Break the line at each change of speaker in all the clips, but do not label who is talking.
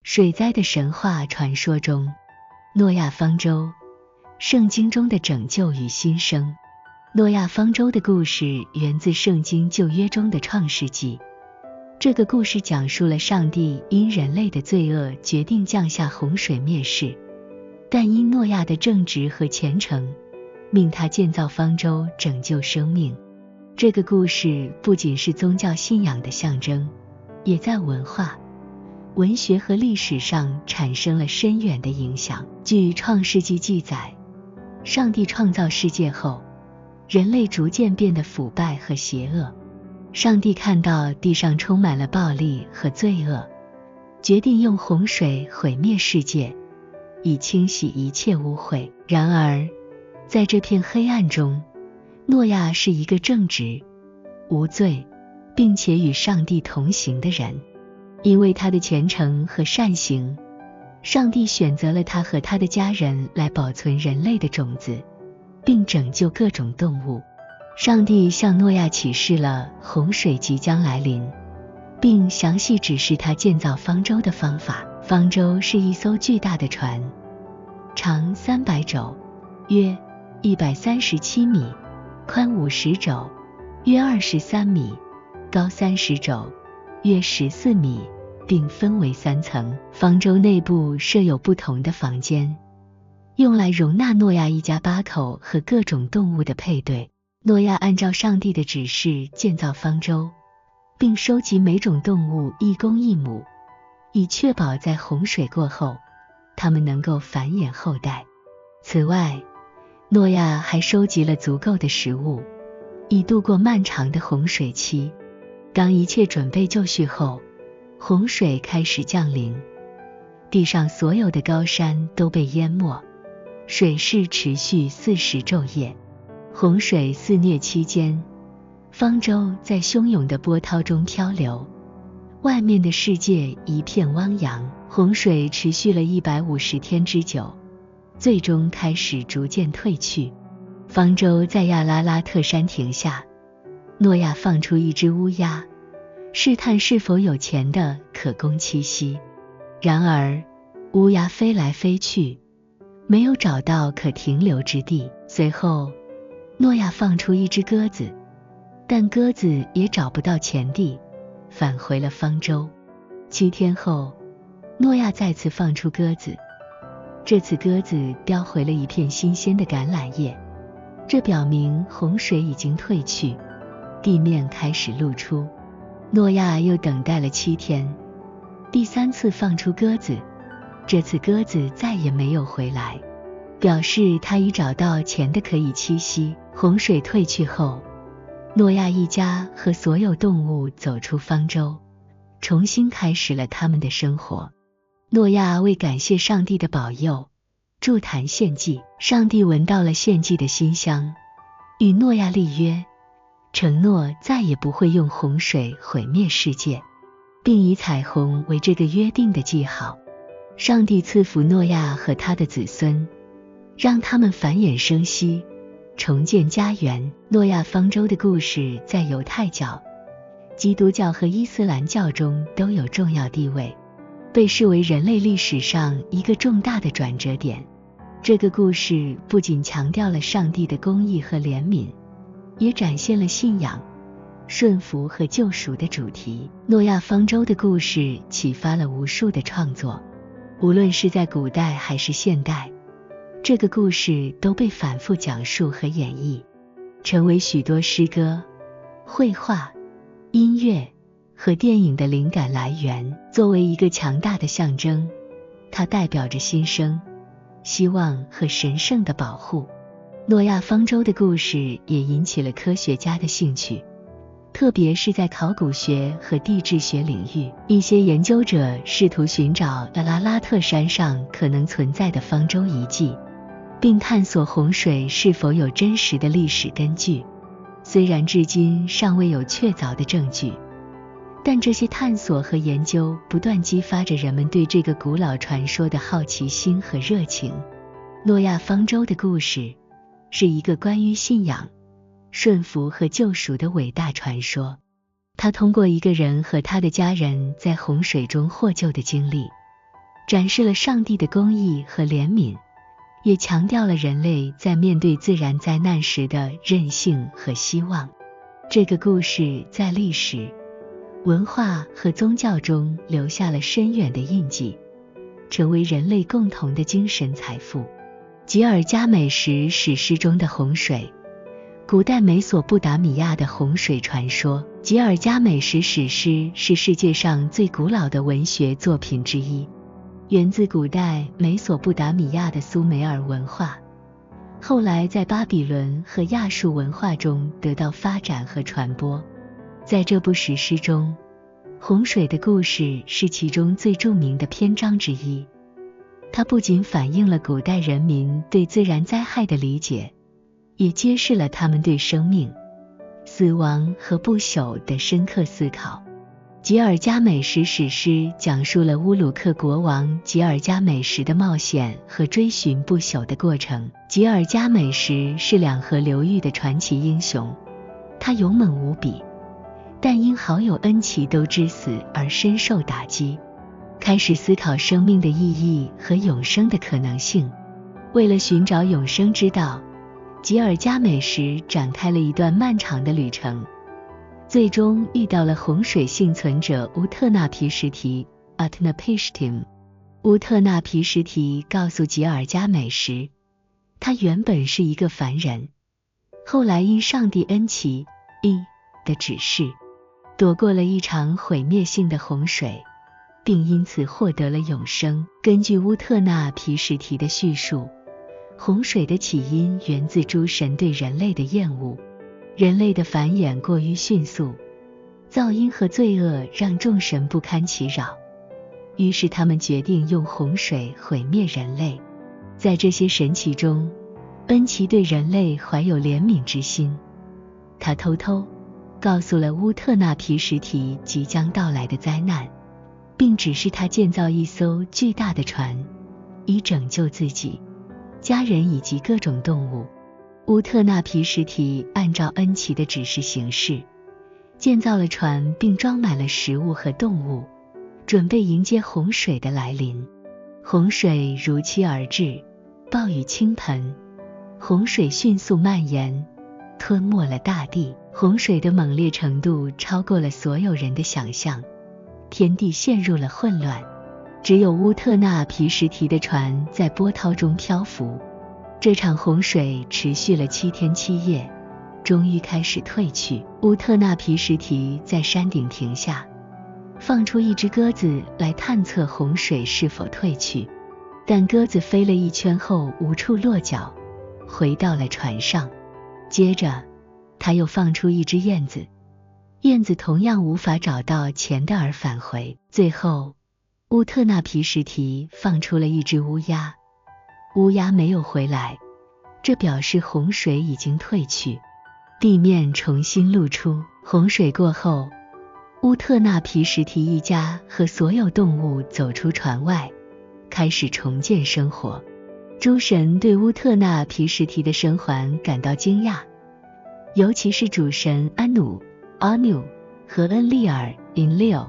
水灾的神话传说中，诺亚方舟，圣经中的拯救与新生。诺亚方舟的故事源自圣经旧约中的创世纪。这个故事讲述了上帝因人类的罪恶决定降下洪水灭世，但因诺亚的正直和虔诚，命他建造方舟拯救生命。这个故事不仅是宗教信仰的象征，也在文化、文学和历史上产生了深远的影响。据创世纪记载，上帝创造世界后，人类逐渐变得腐败和邪恶。上帝看到地上充满了暴力和罪恶，决定用洪水毁灭世界，以清洗一切污秽。然而，在这片黑暗中，诺亚是一个正直、无罪，并且与上帝同行的人。因为他的虔诚和善行，上帝选择了他和他的家人来保存人类的种子，并拯救各种动物。上帝向诺亚启示了洪水即将来临，并详细指示他建造方舟的方法。方舟是一艘巨大的船，长300肘，约137米，宽50肘，约23米，高30肘，约14米，并分为3层。方舟内部设有不同的房间，用来容纳诺亚一家8口和各种动物的配对。诺亚按照上帝的指示建造方舟，并收集每种动物1公1母，以确保在洪水过后，它们能够繁衍后代。此外，诺亚还收集了足够的食物，以度过漫长的洪水期。当一切准备就绪后，洪水开始降临，地上所有的高山都被淹没，水势持续40昼夜。洪水肆虐期间，方舟在汹涌的波涛中漂流，外面的世界一片汪洋。洪水持续了150天之久，最终开始逐渐退去。方舟在亚拉拉特山停下，诺亚放出一只乌鸦，试探是否有钱的可供栖息。然而，乌鸦飞来飞去，没有找到可停留之地。随后，诺亚放出一只鸽子，但鸽子也找不到前地，返回了方舟。7天后，诺亚再次放出鸽子，这次鸽子叼回了一片新鲜的橄榄叶，这表明洪水已经退去，地面开始露出。诺亚又等待了7天，第3次放出鸽子，这次鸽子再也没有回来，表示他已找到钱的可以栖息。洪水退去后，诺亚一家和所有动物走出方舟，重新开始了他们的生活。诺亚为感谢上帝的保佑，筑坛献祭。上帝闻到了献祭的馨香，与诺亚立约，承诺再也不会用洪水毁灭世界，并以彩虹为这个约定的记号。上帝赐福诺亚和他的子孙，让他们繁衍生息，重建家园。诺亚方舟的故事在犹太教、基督教和伊斯兰教中都有重要地位，被视为人类历史上一个重大的转折点。这个故事不仅强调了上帝的公义和怜悯，也展现了信仰、顺服和救赎的主题。诺亚方舟的故事启发了无数的创作，无论是在古代还是现代，这个故事都被反复讲述和演绎，成为许多诗歌、绘画、音乐和电影的灵感来源。作为一个强大的象征，它代表着新生、希望和神圣的保护。诺亚方舟的故事也引起了科学家的兴趣，特别是在考古学和地质学领域。一些研究者试图寻找亚拉拉特山上可能存在的方舟遗迹，并探索洪水是否有真实的历史根据。虽然至今尚未有确凿的证据，但这些探索和研究不断激发着人们对这个古老传说的好奇心和热情。诺亚方舟的故事是一个关于信仰、顺服和救赎的伟大传说。它通过一个人和他的家人在洪水中获救的经历，展示了上帝的公义和怜悯，也强调了人类在面对自然灾难时的韧性和希望。这个故事在历史、文化和宗教中留下了深远的印记，成为人类共同的精神财富。吉尔伽美什史诗中的洪水，古代美索不达米亚的洪水传说。吉尔伽美什史诗是世界上最古老的文学作品之一，源自古代美索不达米亚的苏美尔文化，后来在巴比伦和亚述文化中得到发展和传播。在这部史诗中，洪水的故事是其中最著名的篇章之一。它不仅反映了古代人民对自然灾害的理解，也揭示了他们对生命、死亡和不朽的深刻思考。吉尔伽美什史诗讲述了乌鲁克国王吉尔伽美什的冒险和追寻不朽的过程。吉尔伽美什是两河流域的传奇英雄，他勇猛无比，但因好友恩奇都之死而深受打击，开始思考生命的意义和永生的可能性。为了寻找永生之道，吉尔伽美什展开了一段漫长的旅程，最终遇到了洪水幸存者乌特纳皮什提 Utnapishtim。 乌特纳皮什提告诉吉尔伽美什，他原本是一个凡人，后来因上帝恩奇的指示，躲过了一场毁灭性的洪水，并因此获得了永生。根据乌特纳皮什提的叙述，洪水的起因源自诸神对人类的厌恶，人类的繁衍过于迅速，噪音和罪恶让众神不堪其扰，于是他们决定用洪水毁灭人类。在这些神奇中，恩奇对人类怀有怜悯之心，他偷偷告诉了乌特纳皮什提即将到来的灾难，并指示他建造一艘巨大的船，以拯救自己、家人以及各种动物。乌特纳皮什提按照恩奇的指示行事，建造了船并装满了食物和动物，准备迎接洪水的来临。洪水如期而至，暴雨倾盆，洪水迅速蔓延，吞没了大地。洪水的猛烈程度超过了所有人的想象，天地陷入了混乱，只有乌特纳皮什提的船在波涛中漂浮。这场洪水持续了7天7夜，终于开始退去。乌特纳皮什提在山顶停下，放出一只鸽子来探测洪水是否退去，但鸽子飞了一圈后无处落脚，回到了船上。接着他又放出一只燕子，燕子同样无法找到前的而返回。最后乌特纳皮什提放出了一只乌鸦，乌鸦没有回来，这表示洪水已经退去，地面重新露出。洪水过后，乌特纳皮什提一家和所有动物走出船外，开始重建生活。诸神对乌特纳皮什提的生还感到惊讶，尤其是主神安努 Anu 和恩利尔 Enlil。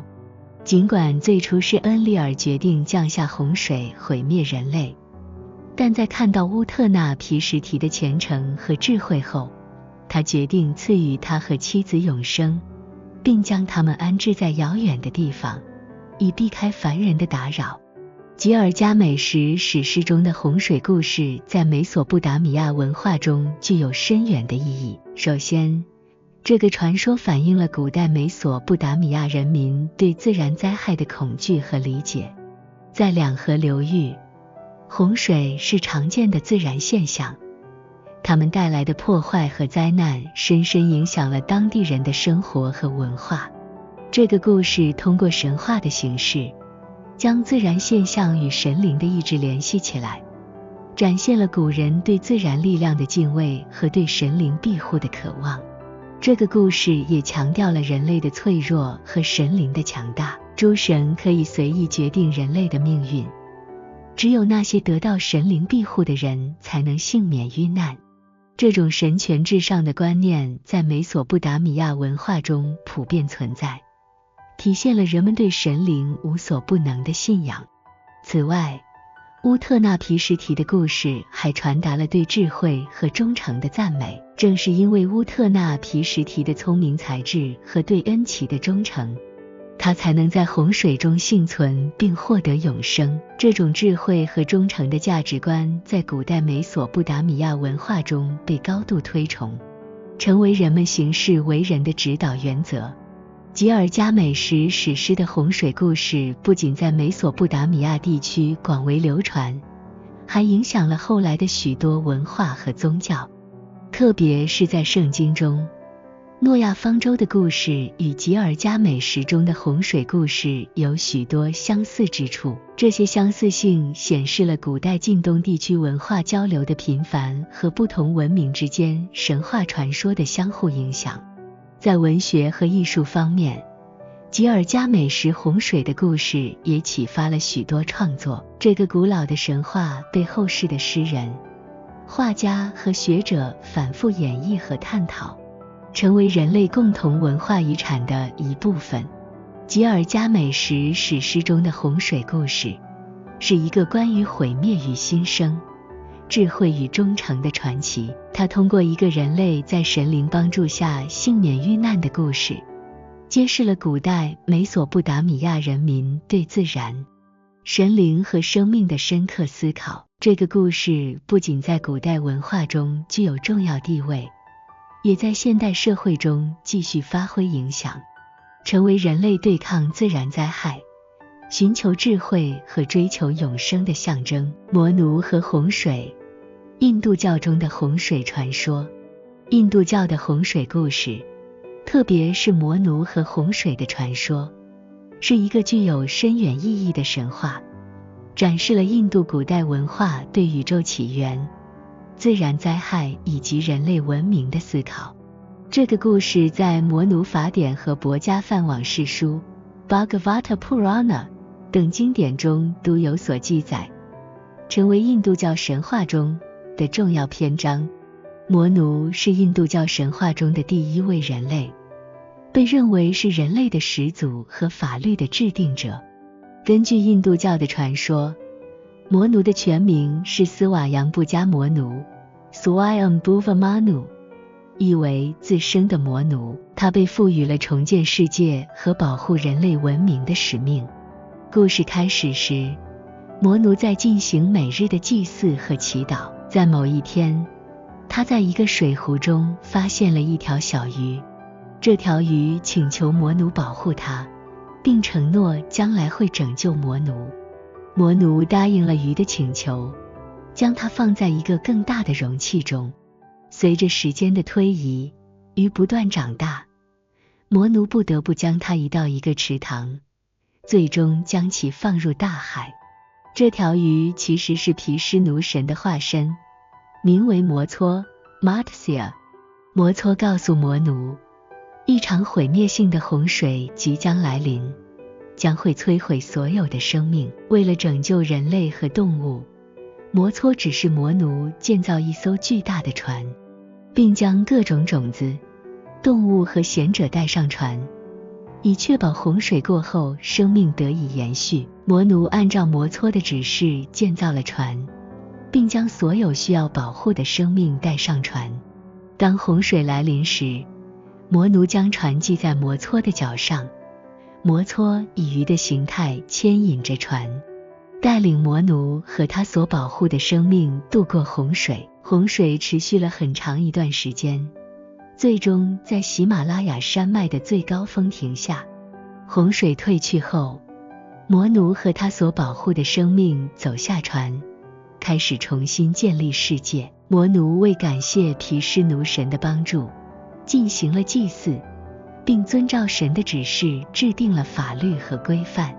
尽管最初是恩利尔决定降下洪水毁灭人类，但在看到乌特纳皮什提的虔诚和智慧后，他决定赐予他和妻子永生，并将他们安置在遥远的地方，以避开凡人的打扰。吉尔伽美什史诗中的洪水故事在美索不达米亚文化中具有深远的意义。首先，这个传说反映了古代美索不达米亚人民对自然灾害的恐惧和理解。在两河流域，洪水是常见的自然现象，它们带来的破坏和灾难深深影响了当地人的生活和文化。这个故事通过神话的形式，将自然现象与神灵的意志联系起来，展现了古人对自然力量的敬畏和对神灵庇护的渴望。这个故事也强调了人类的脆弱和神灵的强大。诸神可以随意决定人类的命运，只有那些得到神灵庇护的人才能幸免于难。这种神权至上的观念在美索不达米亚文化中普遍存在，体现了人们对神灵无所不能的信仰。此外，乌特那毗湿提的故事还传达了对智慧和忠诚的赞美。正是因为乌特那毗湿提的聪明才智和对恩奇的忠诚，他才能在洪水中幸存并获得永生。这种智慧和忠诚的价值观在古代美索不达米亚文化中被高度推崇，成为人们行事为人的指导原则。吉尔伽美什史诗的洪水故事不仅在美索不达米亚地区广为流传，还影响了后来的许多文化和宗教。特别是在圣经中，诺亚方舟的故事与吉尔伽美什中的洪水故事有许多相似之处。这些相似性显示了古代近东地区文化交流的频繁和不同文明之间神话传说的相互影响。在文学和艺术方面，吉尔伽美什洪水的故事也启发了许多创作。这个古老的神话被后世的诗人、画家和学者反复演绎和探讨，成为人类共同文化遗产的一部分。吉尔伽美什史诗中的洪水故事是一个关于毁灭与新生、智慧与忠诚的传奇。它通过一个人类在神灵帮助下幸免遇难的故事，揭示了古代美索不达米亚人民对自然、神灵和生命的深刻思考。这个故事不仅在古代文化中具有重要地位，也在现代社会中继续发挥影响，成为人类对抗自然灾害、寻求智慧和追求永生的象征。魔奴和洪水，印度教中的洪水传说。印度教的洪水故事，特别是魔奴和洪水的传说，是一个具有深远意义的神话，展示了印度古代文化对宇宙起源、自然灾害以及人类文明的思考。这个故事在摩奴法典和博伽梵往事书 Bhagavata Purana 等经典中都有所记载，成为印度教神话中的重要篇章。摩奴是印度教神话中的第一位人类，被认为是人类的始祖和法律的制定者。根据印度教的传说，摩奴的全名是斯瓦扬布加摩奴 Swayambhuva-Manu， 意为自生的魔奴。他被赋予了重建世界和保护人类文明的使命。故事开始时，摩奴在进行每日的祭祀和祈祷。在某一天，他在一个水湖中发现了一条小鱼，这条鱼请求魔奴保护它，并承诺将来会拯救魔奴。魔奴答应了鱼的请求，将它放在一个更大的容器中。随着时间的推移，鱼不断长大，魔奴不得不将它移到一个池塘，最终将其放入大海。这条鱼其实是毗湿奴神的化身，名为摩搓 Matsya。 摩搓告诉魔奴，一场毁灭性的洪水即将来临，将会摧毁所有的生命。为了拯救人类和动物，摩搓指示魔奴建造一艘巨大的船，并将各种种子、动物和贤者带上船，以确保洪水过后生命得以延续。魔奴按照摩搓的指示建造了船，并将所有需要保护的生命带上船。当洪水来临时，魔奴将船系在摩搓的脚上，摩搓以鱼的形态牵引着船，带领魔奴和他所保护的生命渡过洪水。洪水持续了很长一段时间，最终在喜马拉雅山脉的最高峰停下。洪水退去后，魔奴和他所保护的生命走下船，开始重新建立世界。魔奴为感谢毗湿奴神的帮助，进行了祭祀，并遵照神的指示制定了法律和规范，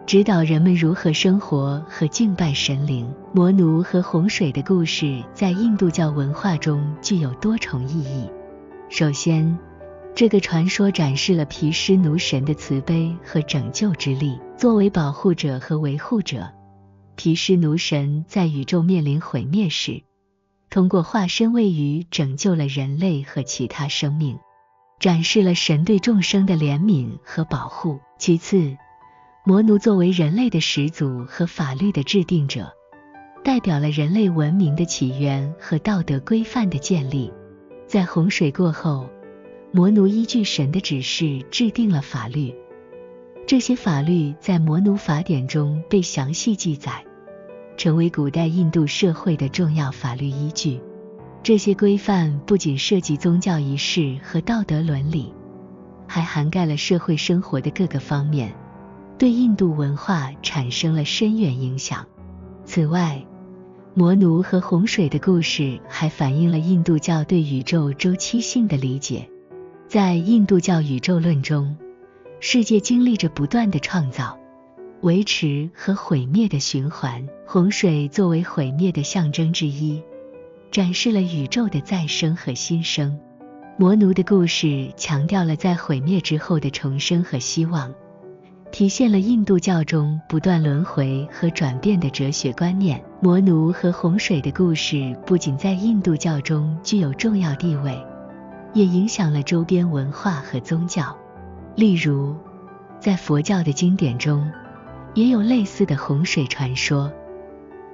指导人们如何生活和敬拜神灵。魔奴和洪水的故事在印度教文化中具有多重意义。首先，这个传说展示了毗湿奴神的慈悲和拯救之力。作为保护者和维护者，毗湿奴神在宇宙面临毁灭时，通过化身为鱼拯救了人类和其他生命，展示了神对众生的怜悯和保护。其次，摩奴作为人类的始祖和法律的制定者，代表了人类文明的起源和道德规范的建立。在洪水过后，摩奴依据神的指示制定了法律，这些法律在摩奴法典中被详细记载，成为古代印度社会的重要法律依据。这些规范不仅涉及宗教仪式和道德伦理，还涵盖了社会生活的各个方面，对印度文化产生了深远影响。此外，摩奴和洪水的故事还反映了印度教对宇宙周期性的理解。在印度教宇宙论中，世界经历着不断的创造、维持和毁灭的循环，洪水作为毁灭的象征之一，展示了宇宙的再生和新生。摩奴的故事强调了在毁灭之后的重生和希望，体现了印度教中不断轮回和转变的哲学观念。摩奴和洪水的故事不仅在印度教中具有重要地位，也影响了周边文化和宗教。例如，在佛教的经典中，也有类似的洪水传说，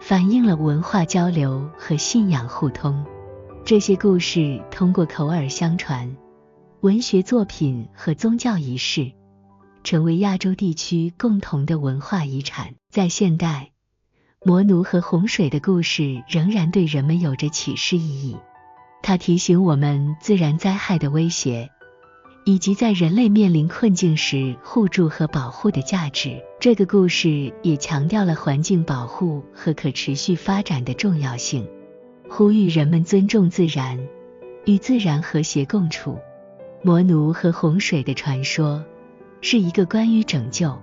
反映了文化交流和信仰互通。这些故事通过口耳相传、文学作品和宗教仪式，成为亚洲地区共同的文化遗产。在现代，摩奴和洪水的故事仍然对人们有着启示意义。它提醒我们自然灾害的威胁，以及在人类面临困境时互助和保护的价值。这个故事也强调了环境保护和可持续发展的重要性，呼吁人们尊重自然，与自然和谐共处。摩奴和洪水的传说是一个关于拯救、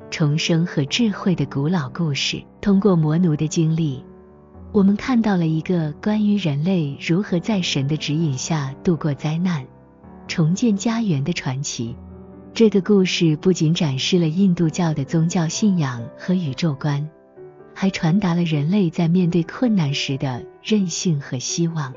重生和智慧的古老故事。通过摩奴的经历，我们看到了一个关于人类如何在神的指引下度过灾难、重建家园的传奇。这个故事不仅展示了印度教的宗教信仰和宇宙观，还传达了人类在面对困难时的韧性和希望。